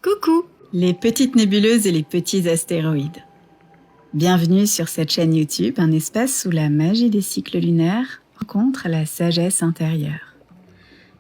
Coucou, les petites nébuleuses et les petits astéroïdes. Bienvenue sur cette chaîne YouTube, un espace où la magie des cycles lunaires rencontre la sagesse intérieure.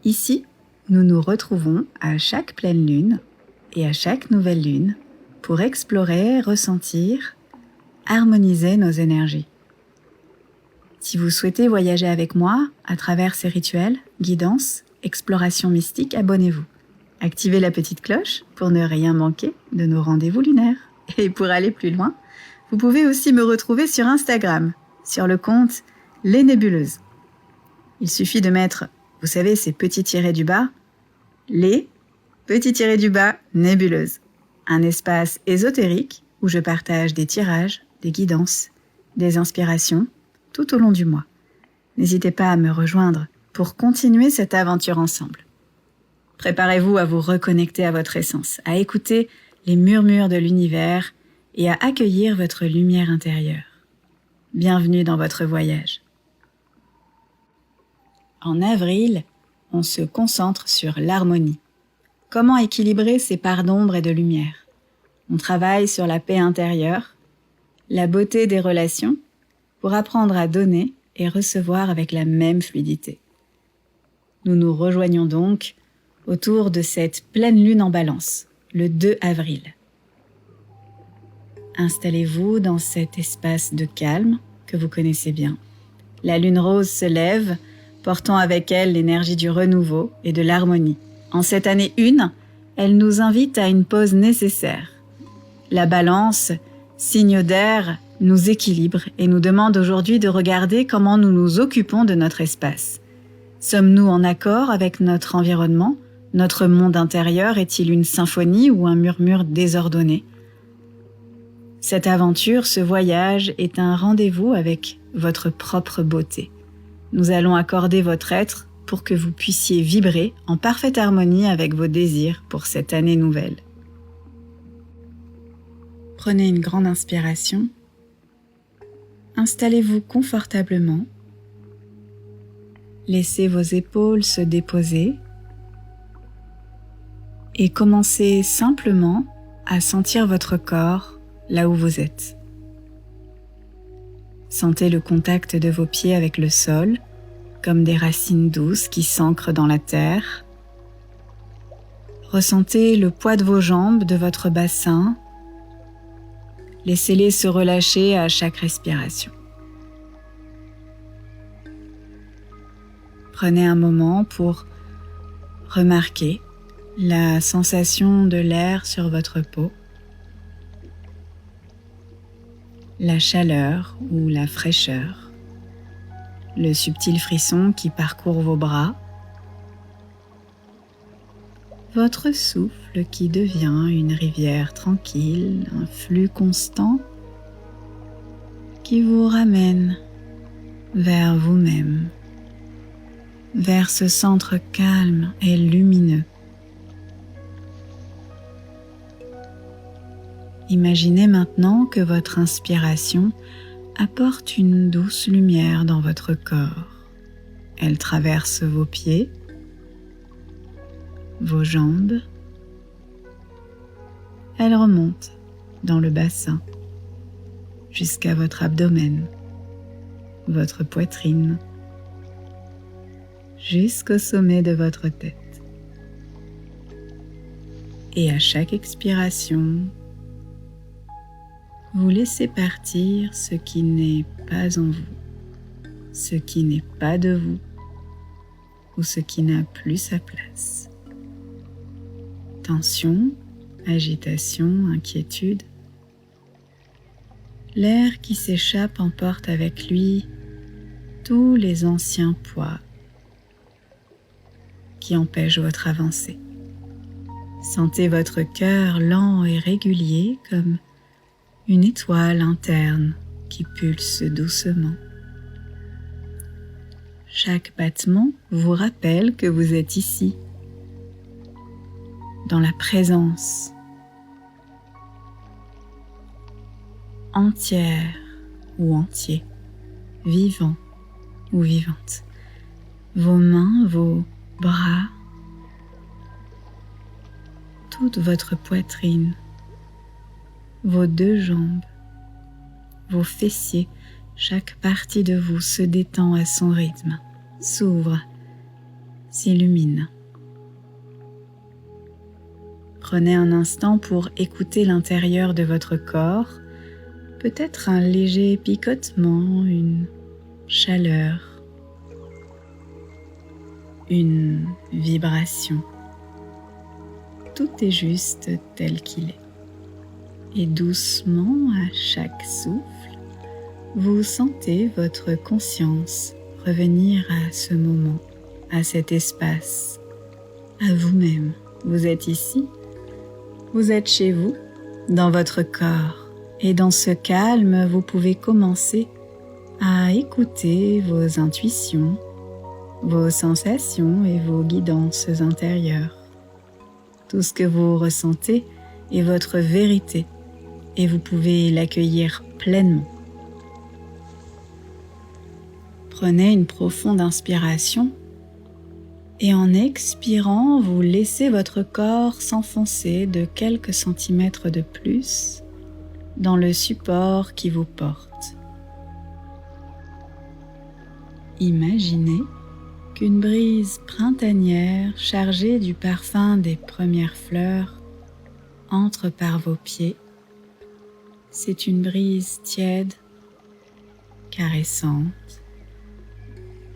Ici, nous nous retrouvons à chaque pleine lune et à chaque nouvelle lune pour explorer, ressentir, harmoniser nos énergies. Si vous souhaitez voyager avec moi à travers ces rituels, guidances, explorations mystiques, abonnez-vous. Activez la petite cloche pour ne rien manquer de nos rendez-vous lunaires. Et pour aller plus loin, vous pouvez aussi me retrouver sur Instagram, sur le compte Les Nébuleuses. Il suffit de mettre, vous savez, ces petits tirets du bas, les petits tirets du bas nébuleuses. Un espace ésotérique où je partage des tirages, des guidances, des inspirations tout au long du mois. N'hésitez pas à me rejoindre pour continuer cette aventure ensemble. Préparez-vous à vous reconnecter à votre essence, à écouter les murmures de l'univers et à accueillir votre lumière intérieure. Bienvenue dans votre voyage. En avril, on se concentre sur l'harmonie. Comment équilibrer ces parts d'ombre et de lumière? On travaille sur la paix intérieure, la beauté des relations, pour apprendre à donner et recevoir avec la même fluidité. Nous nous rejoignons donc autour de cette pleine lune en balance, le 2 avril. Installez-vous dans cet espace de calme que vous connaissez bien. La lune rose se lève, portant avec elle l'énergie du renouveau et de l'harmonie. En cette année 1, elle nous invite à une pause nécessaire. La balance, signe d'air, nous équilibre et nous demande aujourd'hui de regarder comment nous nous occupons de notre espace. Sommes-nous en accord avec notre environnement? Notre monde intérieur est-il une symphonie ou un murmure désordonné? Cette aventure, ce voyage est un rendez-vous avec votre propre beauté. Nous allons accorder votre être pour que vous puissiez vibrer en parfaite harmonie avec vos désirs pour cette année nouvelle. Prenez une grande inspiration. Installez-vous confortablement. Laissez vos épaules se déposer. Et commencez simplement à sentir votre corps là où vous êtes. Sentez le contact de vos pieds avec le sol, comme des racines douces qui s'ancrent dans la terre. Ressentez le poids de vos jambes, de votre bassin. Laissez-les se relâcher à chaque respiration. Prenez un moment pour remarquer la sensation de l'air sur votre peau, la chaleur ou la fraîcheur, le subtil frisson qui parcourt vos bras, votre souffle qui devient une rivière tranquille, un flux constant qui vous ramène vers vous-même, vers ce centre calme et lumineux. Imaginez maintenant que votre inspiration apporte une douce lumière dans votre corps. Elle traverse vos pieds, vos jambes. Elle remonte dans le bassin jusqu'à votre abdomen, votre poitrine, jusqu'au sommet de votre tête. Et à chaque expiration, vous laissez partir ce qui n'est pas en vous, ce qui n'est pas de vous, ou ce qui n'a plus sa place. Tension, agitation, inquiétude. L'air qui s'échappe emporte avec lui tous les anciens poids qui empêchent votre avancée. Sentez votre cœur lent et régulier comme une étoile interne qui pulse doucement. Chaque battement vous rappelle que vous êtes ici, dans la présence, entière ou entier, vivant ou vivante. Vos mains, vos bras toute votre poitrine, vos 2 jambes, vos fessiers, chaque partie de vous se détend à son rythme, s'ouvre, s'illumine. Prenez un instant pour écouter l'intérieur de votre corps, peut-être un léger picotement, une chaleur, une vibration. Tout est juste tel qu'il est. Et doucement, à chaque souffle, vous sentez votre conscience revenir à ce moment, à cet espace, à vous-même. Vous êtes ici, vous êtes chez vous, dans votre corps. Et dans ce calme, vous pouvez commencer à écouter vos intuitions, vos sensations et vos guidances intérieures. Tout ce que vous ressentez est votre vérité et vous pouvez l'accueillir pleinement. Prenez une profonde inspiration et en expirant, vous laissez votre corps s'enfoncer de quelques centimètres de plus dans le support qui vous porte. Imaginez qu'une brise printanière chargée du parfum des premières fleurs entre par vos pieds. C'est une brise tiède, caressante,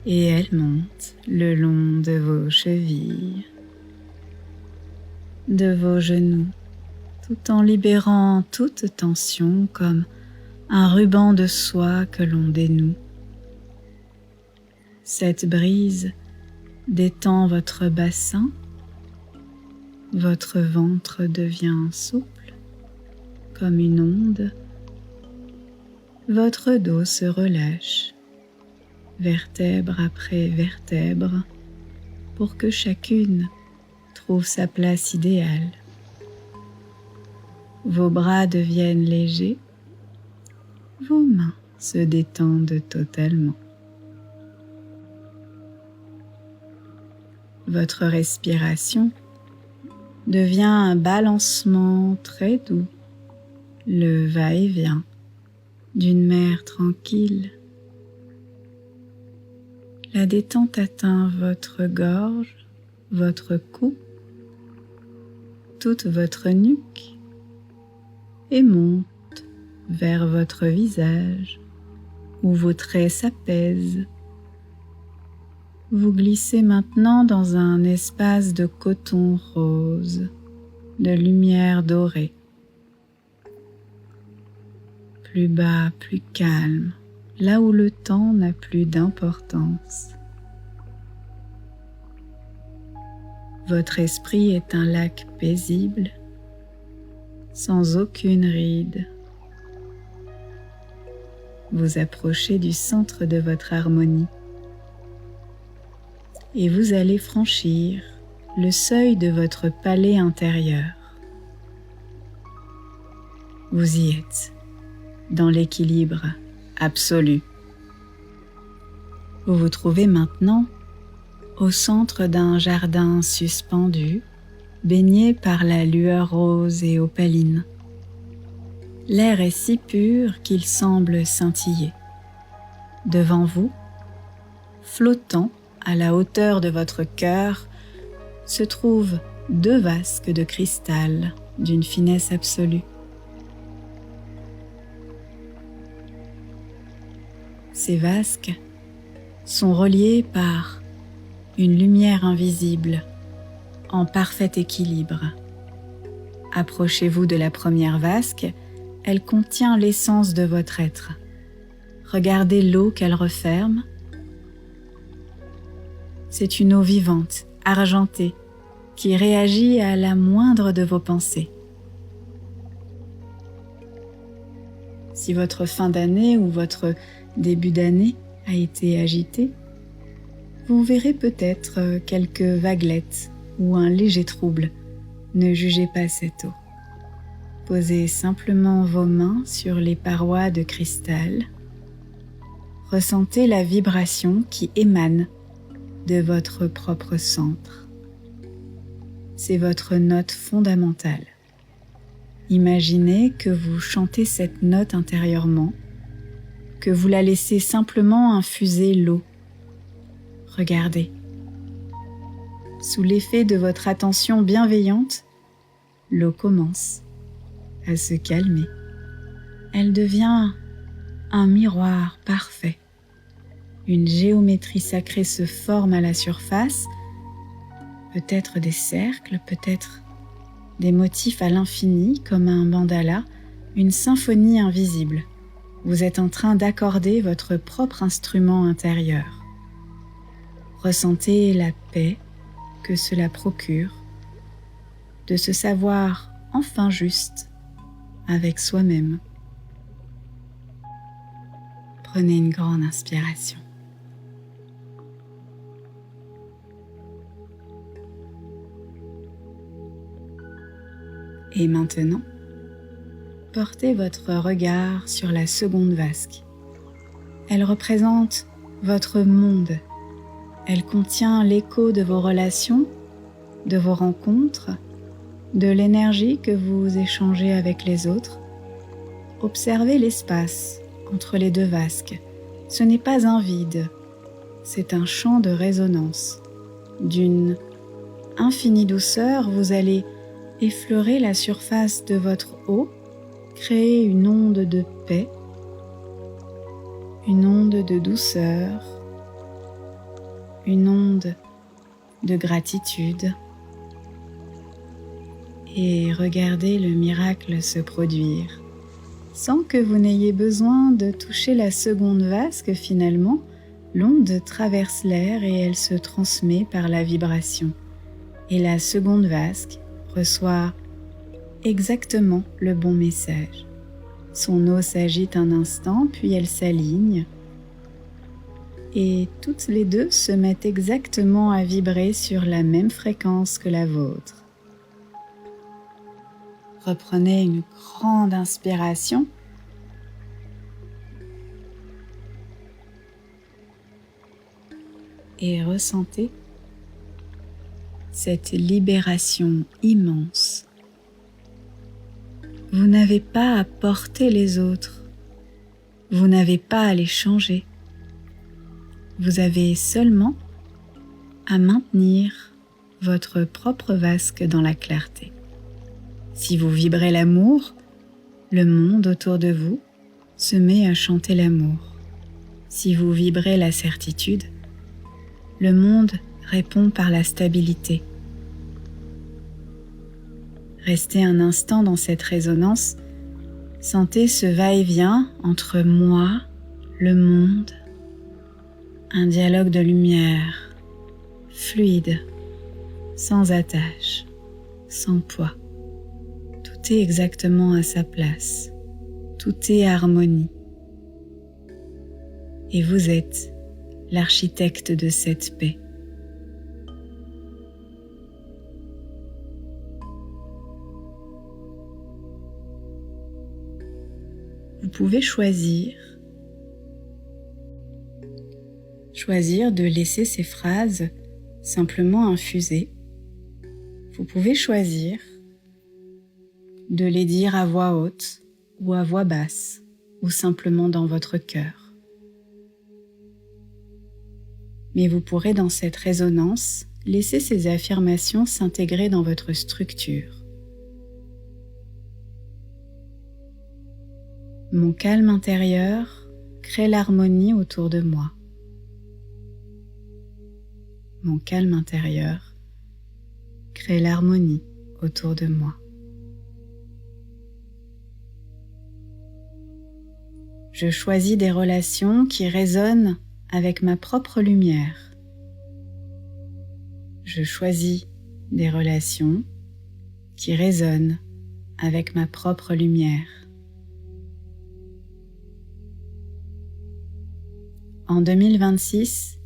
et elle monte le long de vos chevilles, de vos genoux, tout en libérant toute tension comme un ruban de soie que l'on dénoue. Cette brise détend votre bassin, votre ventre devient souple comme une onde, votre dos se relâche, vertèbre après vertèbre, pour que chacune trouve sa place idéale. Vos bras deviennent légers, vos mains se détendent totalement. Votre respiration devient un balancement très doux, le va-et-vient d'une mer tranquille. La détente atteint votre gorge, votre cou, toute votre nuque et monte vers votre visage où vos traits s'apaisent. Vous glissez maintenant dans un espace de coton rose, de lumière dorée. Plus bas, plus calme, là où le temps n'a plus d'importance. Votre esprit est un lac paisible, sans aucune ride. Vous approchez du centre de votre harmonie et vous allez franchir le seuil de votre palais intérieur. Vous y êtes, dans l'équilibre absolu. Vous vous trouvez maintenant au centre d'un jardin suspendu, baigné par la lueur rose et opaline. L'air est si pur qu'il semble scintiller. Devant vous, flottant à la hauteur de votre cœur, se trouvent 2 vasques de cristal d'une finesse absolue. Ces vasques sont reliés par une lumière invisible en parfait équilibre. Approchez-vous de la première vasque, elle contient l'essence de votre être. Regardez l'eau qu'elle referme. C'est une eau vivante, argentée, qui réagit à la moindre de vos pensées. Si votre fin d'année ou votre début d'année a été agité, vous verrez peut-être quelques vaguelettes ou un léger trouble. Ne jugez pas cette eau. Posez simplement vos mains sur les parois de cristal. Ressentez la vibration qui émane de votre propre centre. c'est votre note fondamentale. Imaginez que vous chantez cette note intérieurement, que vous la laissez simplement infuser l'eau. Regardez. Sous l'effet de votre attention bienveillante, l'eau commence à se calmer. Elle devient un miroir parfait. Une géométrie sacrée se forme à la surface, peut-être des cercles, peut-être des motifs à l'infini comme un mandala, une symphonie invisible. Vous êtes en train d'accorder votre propre instrument intérieur. Ressentez la paix que cela procure, de se savoir enfin juste avec soi-même. Prenez une grande inspiration. Et maintenant, portez votre regard sur la seconde vasque. Elle représente votre monde. Elle contient l'écho de vos relations, de vos rencontres, de l'énergie que vous échangez avec les autres. Observez l'espace entre les deux vasques. Ce n'est pas un vide, c'est un champ de résonance. D'une infinie douceur, vous allez effleurer la surface de votre eau, créer une onde de paix, une onde de douceur, une onde de gratitude, et regardez le miracle se produire, sans que vous n'ayez besoin de toucher la seconde vasque. Finalement, l'onde traverse l'air et elle se transmet par la vibration. Et la seconde vasque reçoit exactement le bon message. Son eau s'agite un instant, puis elle s'aligne. Et toutes les deux se mettent exactement à vibrer sur la même fréquence que la vôtre. Reprenez une grande inspiration. Et ressentez cette libération immense. Vous n'avez pas à porter les autres. Vous n'avez pas à les changer. Vous avez seulement à maintenir votre propre vasque dans la clarté. Si vous vibrez l'amour, le monde autour de vous se met à chanter l'amour. Si vous vibrez la certitude, le monde répond par la stabilité. Restez un instant dans cette résonance, sentez ce va-et-vient entre moi, le monde, un dialogue de lumière, fluide, sans attache, sans poids. Tout est exactement à sa place, tout est harmonie. Et vous êtes l'architecte de cette paix. Vous pouvez choisir de laisser ces phrases simplement infuser. Vous pouvez choisir de les dire à voix haute ou à voix basse ou simplement dans votre cœur. Mais vous pourrez dans cette résonance laisser ces affirmations s'intégrer dans votre structure. Mon calme intérieur crée l'harmonie autour de moi. Mon calme intérieur crée l'harmonie autour de moi. Je choisis des relations qui résonnent avec ma propre lumière. Je choisis des relations qui résonnent avec ma propre lumière. En 2026,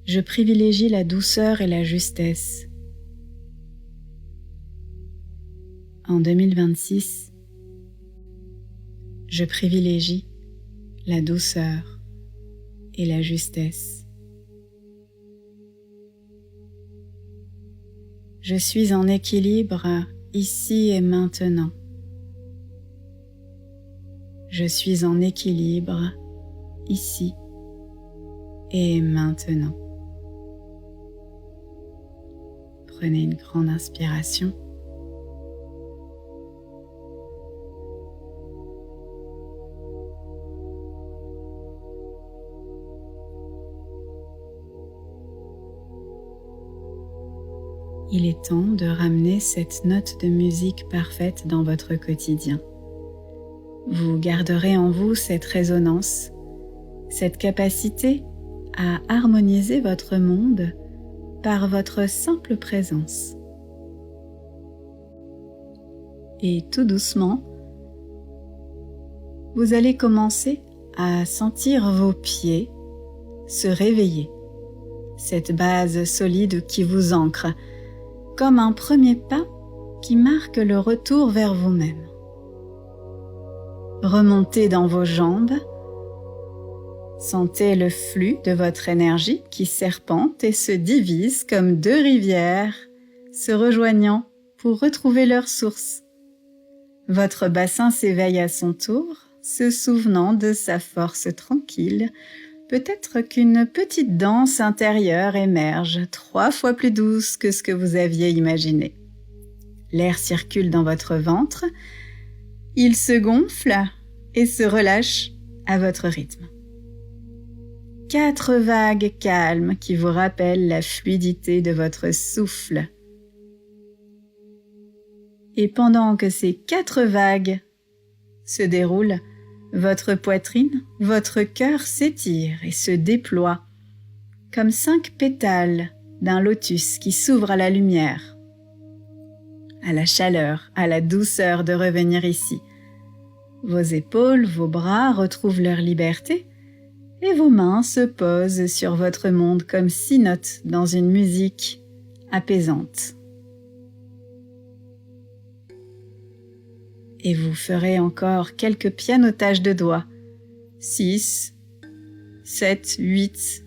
je privilégie la douceur et la justesse. En 2026, je privilégie la douceur et la justesse. Je suis en équilibre ici et maintenant. Je suis en équilibre ici et maintenant. Prenez une grande inspiration. Il est temps de ramener cette note de musique parfaite dans votre quotidien. Vous garderez en vous cette résonance, cette capacité à harmoniser votre monde par votre simple présence. Et tout doucement, vous allez commencer à sentir vos pieds se réveiller, cette base solide qui vous ancre, comme un premier pas qui marque le retour vers vous-même. Remontez dans vos jambes, sentez le flux de votre énergie qui serpente et se divise comme deux rivières se rejoignant pour retrouver leur source. Votre bassin s'éveille à son tour, se souvenant de sa force tranquille. Peut-être qu'une petite danse intérieure émerge, 3 fois plus douce que ce que vous aviez imaginé. L'air circule dans votre ventre, il se gonfle et se relâche à votre rythme. 4 vagues calmes qui vous rappellent la fluidité de votre souffle. Et pendant que ces 4 vagues se déroulent, votre poitrine, votre cœur s'étire et se déploie comme 5 pétales d'un lotus qui s'ouvre à la lumière, à la chaleur, à la douceur de revenir ici. Vos épaules, vos bras retrouvent leur liberté et vos mains se posent sur votre monde comme 6 notes dans une musique apaisante. Et vous ferez encore quelques pianotages de doigts. 6, 7, 8,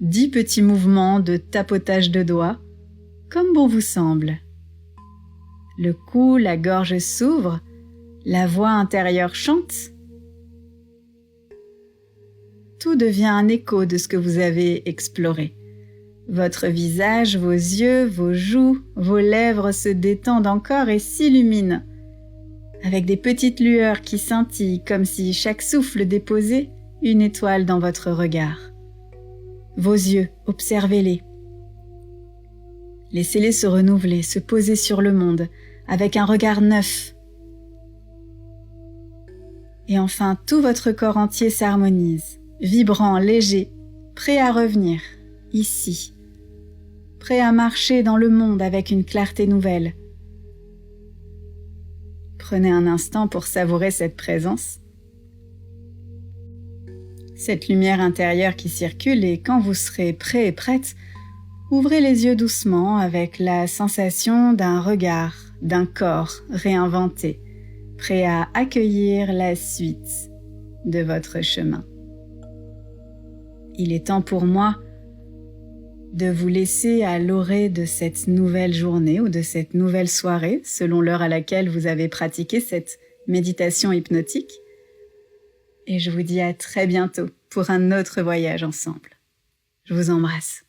10 petits mouvements de tapotage de doigts, comme bon vous semble. Le cou, la gorge s'ouvre, la voix intérieure chante. Tout devient un écho de ce que vous avez exploré. Votre visage, vos yeux, vos joues, vos lèvres se détendent encore et s'illuminent, avec des petites lueurs qui scintillent comme si chaque souffle déposait une étoile dans votre regard. Vos yeux, observez-les. Laissez-les se renouveler, se poser sur le monde, avec un regard neuf. Et enfin, tout votre corps entier s'harmonise, vibrant, léger, prêt à revenir, ici, prêt à marcher dans le monde avec une clarté nouvelle. Prenez un instant pour savourer cette présence, cette lumière intérieure qui circule, et quand vous serez prêt et prête, ouvrez les yeux doucement avec la sensation d'un regard, d'un corps réinventé, prêt à accueillir la suite de votre chemin. Il est temps pour moi de vous laisser à l'orée de cette nouvelle journée ou de cette nouvelle soirée, selon l'heure à laquelle vous avez pratiqué cette méditation hypnotique. Et je vous dis à très bientôt pour un autre voyage ensemble. Je vous embrasse.